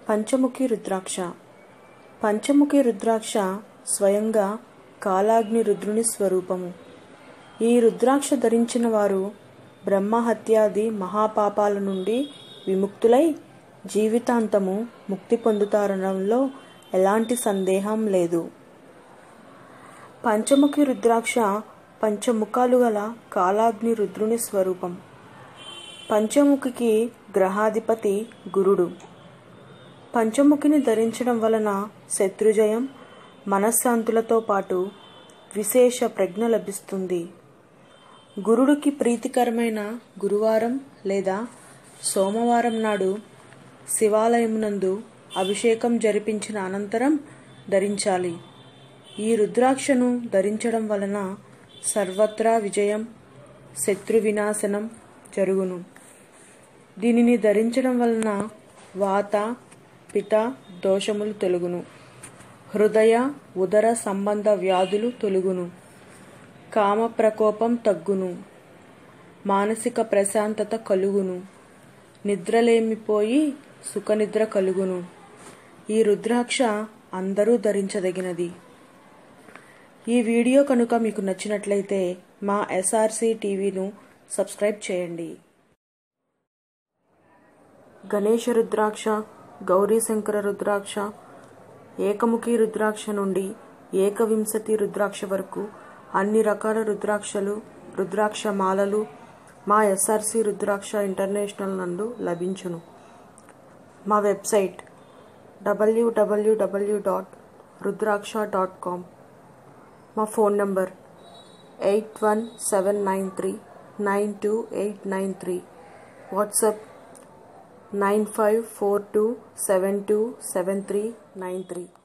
పంచముఖి రుద్రాక్ష. పంచముఖి రుద్రాక్ష స్వయంగా కాలాగ్ని రుద్రుని స్వరూపము. ఈ రుద్రాక్ష ధరించిన వారు బ్రహ్మహత్యాది మహాపాపాల నుండి విముక్తులై జీవితాంతము ముక్తి పొందుతారనడంలో ఎలాంటి సందేహం లేదు. పంచముఖి రుద్రాక్ష పంచముఖాలు గల కాలాగ్ని రుద్రుని స్వరూపం. పంచముఖికి గ్రహాధిపతి గురుడు. పంచముఖిని ధరించడం వలన శత్రుజయం, మనశ్శాంతులతో పాటు విశేష ప్రజ్ఞ లభిస్తుంది. గురుడికి ప్రీతికరమైన గురువారం లేదా సోమవారం నాడు శివాలయమునందు అభిషేకం జరిపించిన అనంతరం ధరించాలి. ఈ రుద్రాక్షను ధరించడం వలన సర్వత్రా విజయం, శత్రు వినాశనం జరుగును. దీనిని ధరించడం వలన వాత, పిత దోషములు తొలగును. హృదయ, ఉదర సంబంధ వ్యాధులు తొలగును. కామ ప్రకోపం తగ్గును. మానసిక ప్రశాంతత కలుగును. నిద్రలేమిపోయి సుఖనిద్ర కలుగును. ఈ రుద్రాక్ష అందరూ ధరించదగినది. ఈ వీడియో కనుక మీకు నచ్చినట్లయితే మా SRC టీవీను సబ్స్క్రైబ్ చేయండి. గణేష రుద్రాక్ష, గౌరీశంకర రుద్రాక్ష, ఏకముఖి రుద్రాక్ష నుండి ఏకవింశతి రుద్రాక్ష వరకు అన్ని రకాల రుద్రాక్షలు, రుద్రాక్ష మాలలు మా SRC రుద్రాక్ష ఇంటర్నేషనల్ నందు లభించును. మా వెబ్సైట్ www.rudraksha.com. మా ఫోన్ నంబర్ 8179392893. వాట్సాప్ 9542727393.